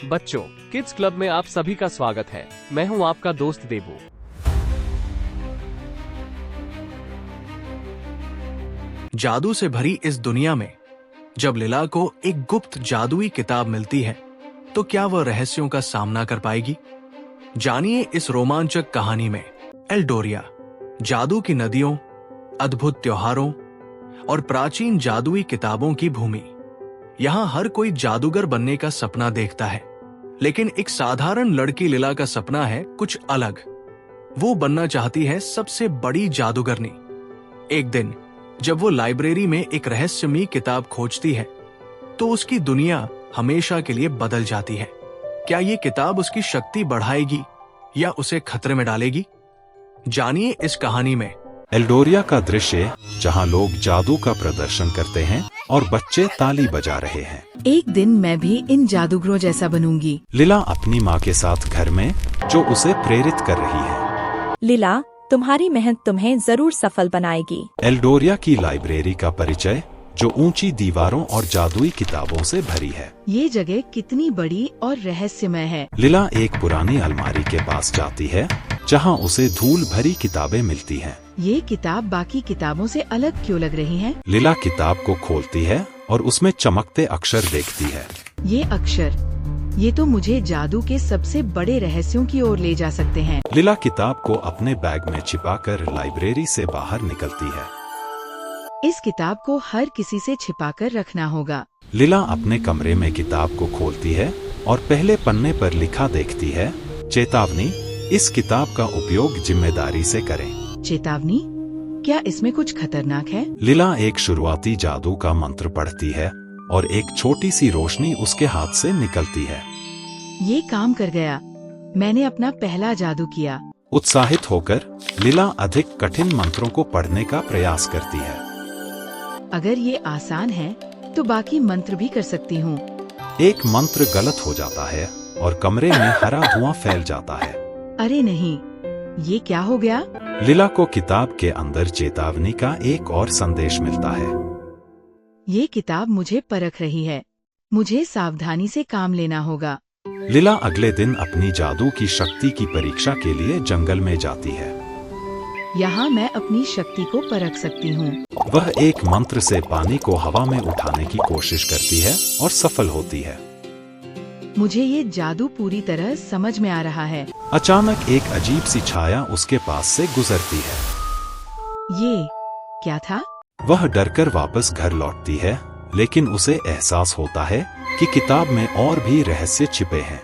बच्चों, kids club में आप सभी का स्वागत है। मैं हूं आपका दोस्त देबू। जादू से भरी इस दुनिया में जब लीला को एक गुप्त जादुई किताब मिलती है, तो क्या वह रहस्यों का सामना कर पाएगी? जानिए इस रोमांचक कहानी में एल्डोरिया, जादू की नदियों, अद्भुत त्योहारों और प्राचीन जादुई किताबों की भूमि। यहाँ हर कोई जादूगर बनने का सपना देखता है, लेकिन एक साधारण लड़की लीला का सपना है कुछ अलग। वो बनना चाहती है सबसे बड़ी जादूगरनी। एक दिन जब वो लाइब्रेरी में एक रहस्यमयी किताब खोजती है, तो उसकी दुनिया हमेशा के लिए बदल जाती है। क्या ये किताब उसकी शक्ति बढ़ाएगी या उसे खतरे में डालेगी? जानिए इस कहानी में। एल्डोरिया का दृश्य, जहां लोग जादू का प्रदर्शन करते हैं और बच्चे ताली बजा रहे हैं। एक दिन मैं भी इन जादूगरों जैसा बनूंगी। लीला अपनी माँ के साथ घर में, जो उसे प्रेरित कर रही है। लीला, तुम्हारी मेहनत तुम्हें जरूर सफल बनाएगी। एल्डोरिया की लाइब्रेरी का परिचय, जो ऊंची दीवारों और जादुई किताबों से भरी है। ये जगह कितनी बड़ी और रहस्यमय है। लीला एक पुरानी अलमारी के पास जाती है, जहां उसे धूल भरी किताबें मिलती हैं। ये किताब बाकी किताबों से अलग क्यों लग रही है? लीला किताब को खोलती है और उसमें चमकते अक्षर देखती है। ये अक्षर, ये तो मुझे जादू के सबसे बड़े रहस्यों की ओर ले जा सकते हैं। लीला किताब को अपने बैग में छिपाकर लाइब्रेरी से बाहर निकलती है। इस किताब को हर किसी से छिपाकर रखना होगा। लीला अपने कमरे में किताब को खोलती है और पहले पन्ने पर लिखा देखती है, चेतावनी, इस किताब का उपयोग जिम्मेदारी से करें। चेतावनी? क्या इसमें कुछ खतरनाक है? लीला एक शुरुआती जादू का मंत्र पढ़ती है और एक छोटी सी रोशनी उसके हाथ से निकलती है। ये काम कर गया। मैंने अपना पहला जादू किया। उत्साहित होकर लीला अधिक कठिन मंत्रों को पढ़ने का प्रयास करती है। अगर ये आसान है, तो बाकी मंत्र भी कर सकती हूँ। एक मंत्र गलत हो जाता है और कमरे में हरा धुआं फैल जाता है। अरे नहीं, ये क्या हो गया? लीला को किताब के अंदर चेतावनी का एक और संदेश मिलता है। ये किताब मुझे परख रही है। मुझे सावधानी से काम लेना होगा। लीला अगले दिन अपनी जादू की शक्ति की परीक्षा के लिए जंगल में जाती है। यहाँ मैं अपनी शक्ति को परख सकती हूँ। वह एक मंत्र से पानी को हवा में उठाने की कोशिश करती है और सफल होती है। मुझे ये जादू पूरी तरह समझ में आ रहा है। अचानक एक अजीब सी छाया उसके पास से गुजरती है। ये क्या था? वह डरकर वापस घर लौटती है, लेकिन उसे एहसास होता है कि किताब में और भी रहस्य छिपे हैं।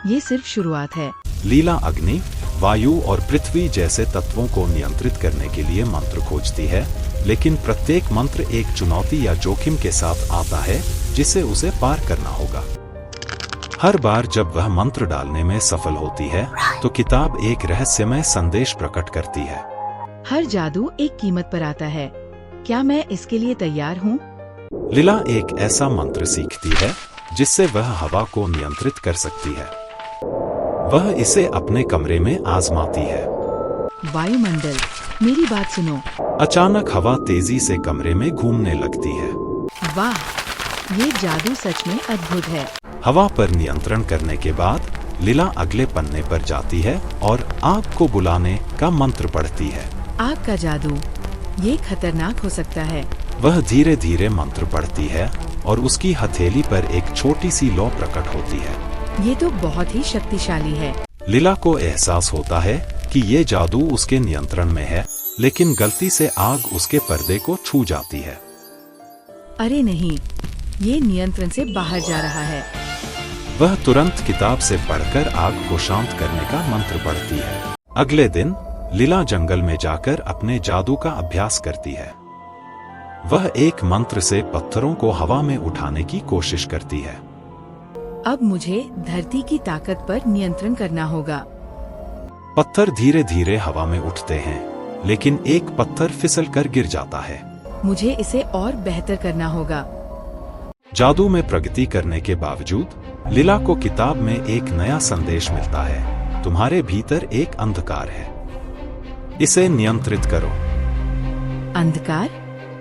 ये सिर्फ शुरुआत है। लीला अग्नि, वायु और पृथ्वी जैसे तत्वों को नियंत्रित करने के लिए मंत्र खोजती है, लेकिन प्रत्येक मंत्र एक चुनौती या जोखिम के साथ आता है, जिसे उसे पार करना होगा। हर बार जब वह मंत्र डालने में सफल होती है, तो किताब एक रहस्यमय संदेश प्रकट करती है। हर जादू एक कीमत पर आता है। क्या मैं इसके लिए तैयार हूँ? लीला एक ऐसा मंत्र सीखती है जिससे वह हवा को नियंत्रित कर सकती है। वह इसे अपने कमरे में आजमाती है। वायुमंडल, मेरी बात सुनो। अचानक हवा तेजी से कमरे में घूमने लगती है। वाह, ये जादू सच में अद्भुत है। हवा पर नियंत्रण करने के बाद लीला अगले पन्ने पर जाती है और आग को बुलाने का मंत्र पढ़ती है। आग का जादू, ये खतरनाक हो सकता है। वह धीरे धीरे मंत्र पढ़ती है और उसकी हथेली पर एक छोटी सी लौ प्रकट होती है। ये तो बहुत ही शक्तिशाली है। लीला को एहसास होता है कि ये जादू उसके नियंत्रण में है, लेकिन गलती से आग उसके पर्दे को छू जाती है। अरे नहीं, ये नियंत्रण से बाहर जा रहा है। वह तुरंत किताब से पढ़कर आग को शांत करने का मंत्र पढ़ती है। अगले दिन लीला जंगल में जाकर अपने जादू का अभ्यास करती है। वह एक मंत्र से पत्थरों को हवा में उठाने की कोशिश करती है। अब मुझे धरती की ताकत पर नियंत्रण करना होगा। पत्थर धीरे धीरे हवा में उठते हैं, लेकिन एक पत्थर फिसल कर गिर जाता है। मुझे इसे और बेहतर करना होगा। जादू में प्रगति करने के बावजूद लीला को किताब में एक नया संदेश मिलता है। तुम्हारे भीतर एक अंधकार है, इसे नियंत्रित करो। अंधकार?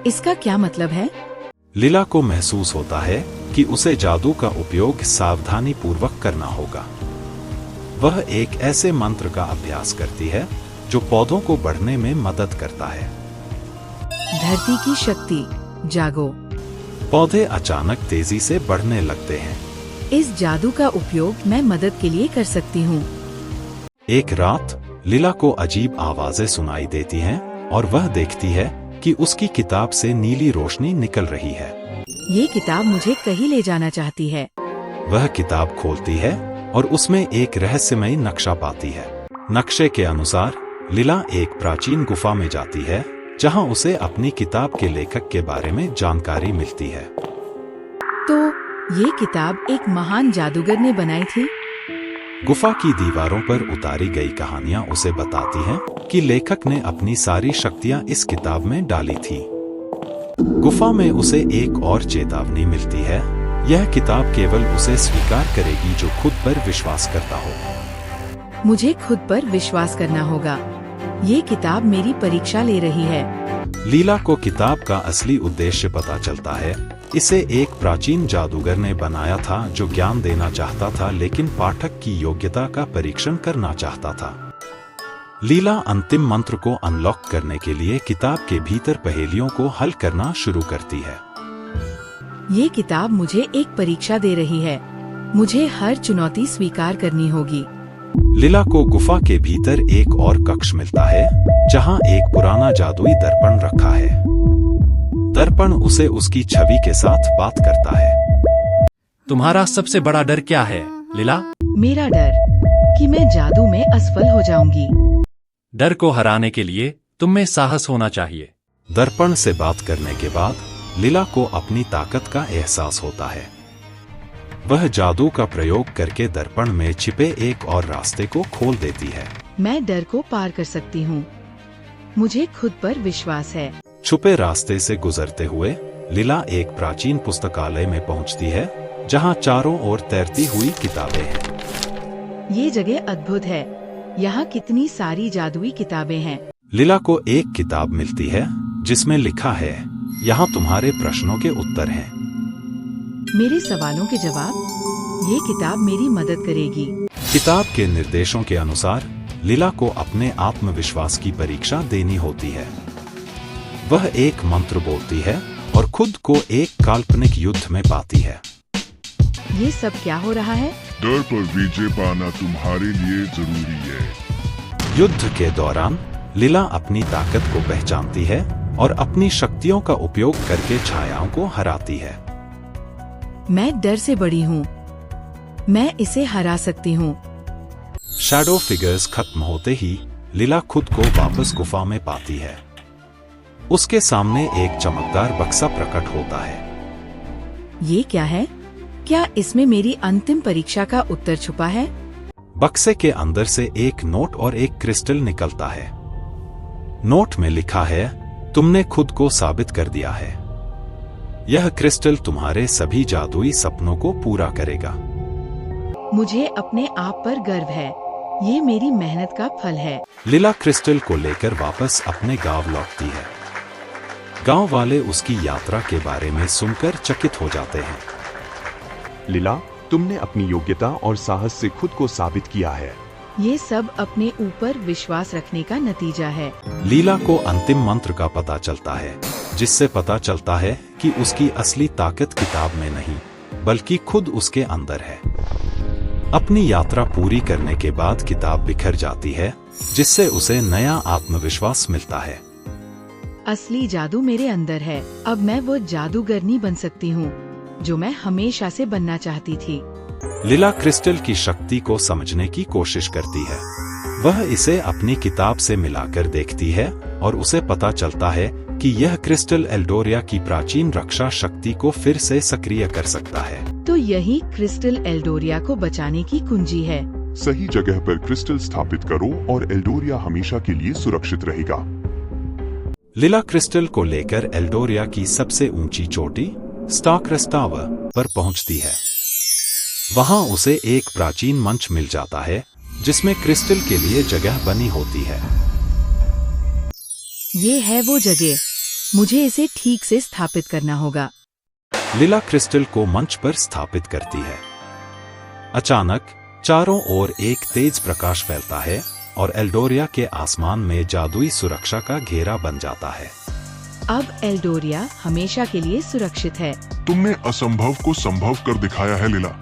इसका क्या मतलब है? लीला को महसूस होता है कि उसे जादू का उपयोग सावधानी पूर्वक करना होगा। वह एक ऐसे मंत्र का अभ्यास करती है जो पौधों को बढ़ने में मदद करता है। धरती की शक्ति, जागो। पौधे अचानक तेजी से बढ़ने लगते हैं। इस जादू का उपयोग मैं मदद के लिए कर सकती हूँ। एक रात लीला को अजीब आवाजें सुनाई देती हैं और वह देखती है कि उसकी किताब से नीली रोशनी निकल रही है। ये किताब मुझे कहीं ले जाना चाहती है। वह किताब खोलती है और उसमें एक रहस्यमय नक्शा पाती है। नक्शे के अनुसार लीला एक प्राचीन गुफा में जाती है जहां उसे अपनी किताब के लेखक के बारे में जानकारी मिलती है। तो ये किताब एक महान जादूगर ने बनाई थी। गुफा की दीवारों पर उतारी गई कहानियां उसे बताती हैं कि लेखक ने अपनी सारी शक्तियां इस किताब में डाली थी। गुफा में उसे एक और चेतावनी मिलती है, यह किताब केवल उसे स्वीकार करेगी जो खुद पर विश्वास करता हो। मुझे खुद पर विश्वास करना होगा। ये किताब मेरी परीक्षा ले रही है। लीला को किताब का असली उद्देश्य पता चलता है। इसे एक प्राचीन जादूगर ने बनाया था जो ज्ञान देना चाहता था लेकिन पाठक की योग्यता का परीक्षण करना चाहता था। लीला अंतिम मंत्र को अनलॉक करने के लिए किताब के भीतर पहेलियों को हल करना शुरू करती है। ये किताब मुझे एक परीक्षा दे रही है। मुझे हर चुनौती स्वीकार करनी होगी। लीला को गुफा के भीतर एक और कक्ष मिलता है जहां एक पुराना जादुई दर्पण रखा है। दर्पण उसे उसकी छवि के साथ बात करता है। तुम्हारा सबसे बड़ा डर क्या है, लीला? मेरा डर कि मैं जादू में असफल हो जाऊंगी। डर को हराने के लिए तुम में साहस होना चाहिए। दर्पण से बात करने के बाद लीला को अपनी ताकत का एहसास होता है। वह जादू का प्रयोग करके दर्पण में छिपे एक और रास्ते को खोल देती है। मैं डर को पार कर सकती हूँ। मुझे खुद पर विश्वास है। छुपे रास्ते से गुजरते हुए लीला एक प्राचीन पुस्तकालय में पहुंचती है जहां चारों ओर तैरती हुई किताबें हैं। ये जगह अद्भुत है। यहाँ कितनी सारी जादुई किताबें हैं। लीला को एक किताब मिलती है जिसमें लिखा है, यहाँ तुम्हारे प्रश्नों के उत्तर हैं। मेरे सवालों के जवाब। ये किताब मेरी मदद करेगी। किताब के निर्देशों के अनुसार लीला को अपने आत्मविश्वास की परीक्षा देनी होती है। वह एक मंत्र बोलती है और खुद को एक काल्पनिक युद्ध में पाती है। ये सब क्या हो रहा है? डर पर विजय पाना तुम्हारे लिए जरूरी है। युद्ध के दौरान लीला अपनी ताकत को पहचानती है और अपनी शक्तियों का उपयोग करके छायाओं को हराती है। मैं डर से बड़ी हूँ। मैं इसे हरा सकती हूँ। शैडो फिगर्स खत्म होते ही लीला खुद को वापस गुफा में पाती है। उसके सामने एक चमकदार बक्सा प्रकट होता है। ये क्या है? क्या इसमें मेरी अंतिम परीक्षा का उत्तर छुपा है? बक्से के अंदर से एक नोट और एक क्रिस्टल निकलता है। नोट में लिखा है, तुमने खुद को साबित कर दिया है। यह क्रिस्टल तुम्हारे सभी जादुई सपनों को पूरा करेगा। मुझे अपने आप पर गर्व है। ये मेरी मेहनत का फल है। लीला क्रिस्टल को लेकर वापस अपने गांव लौटती है। गांव वाले उसकी यात्रा के बारे में सुनकर चकित हो जाते हैं। लीला, तुमने अपनी योग्यता और साहस से खुद को साबित किया है। ये सब अपने ऊपर विश्वास रखने का नतीजा है। लीला को अंतिम मंत्र का पता चलता है, जिससे पता चलता है कि उसकी असली ताकत किताब में नहीं, बल्कि खुद उसके अंदर है। अपनी यात्रा पूरी करने के बाद किताब बिखर जाती है, जिससे उसे नया आत्मविश्वास मिलता है। असली जादू मेरे अंदर है। अब मैं वो जादूगरनी बन सकती हूँ जो मैं हमेशा से बनना चाहती थी। लीला क्रिस्टल की शक्ति को समझने की कोशिश करती है। वह इसे अपनी किताब से मिलाकर देखती है और उसे पता चलता है कि यह क्रिस्टल एल्डोरिया की प्राचीन रक्षा शक्ति को फिर से सक्रिय कर सकता है। तो यही क्रिस्टल एल्डोरिया को बचाने की कुंजी है। सही जगह पर क्रिस्टल स्थापित करो और एल्डोरिया हमेशा के लिए सुरक्षित रहेगा। लीला क्रिस्टल को लेकर एल्डोरिया की सबसे ऊंची चोटी स्टारक्रेस्ट टावर पर पहुंचती है। वहां उसे एक प्राचीन मंच मिल जाता है जिसमें क्रिस्टल के लिए जगह बनी होती है। ये है वो जगह। मुझे इसे ठीक से स्थापित करना होगा। लीला क्रिस्टल को मंच पर स्थापित करती है। अचानक चारों ओर एक तेज प्रकाश फैलता है और एल्डोरिया के आसमान में जादुई सुरक्षा का घेरा बन जाता है। अब एल्डोरिया हमेशा के लिए सुरक्षित है। तुमने असंभव को संभव कर दिखाया है लीला।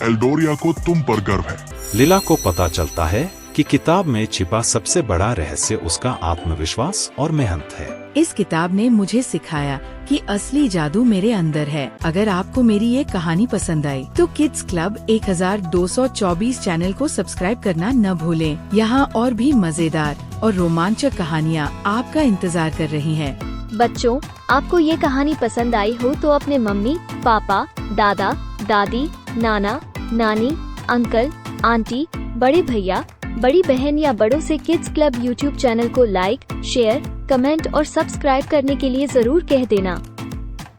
एल्डोरिया को तुम पर गर्व है। लीला को पता चलता है कि किताब में छिपा सबसे बड़ा रहस्य उसका आत्मविश्वास और मेहनत है। इस किताब ने मुझे सिखाया कि असली जादू मेरे अंदर है। अगर आपको मेरी ये कहानी पसंद आई तो किड्स क्लब 1224 चैनल को सब्सक्राइब करना न भूलें। यहाँ और भी मजेदार और रोमांचक कहानियाँ आपका इंतजार कर रही हैं। बच्चों, आपको ये कहानी पसंद आई हो तो अपने मम्मी, पापा, दादा, दादी, नाना, नानी, अंकल, आंटी, बड़े भैया, बड़ी बहन या बड़ों से किड्स क्लब यूट्यूब चैनल को लाइक, शेयर, कमेंट और सब्सक्राइब करने के लिए जरूर कह देना,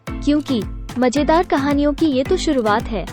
क्योंकि मजेदार कहानियों की ये तो शुरुआत है।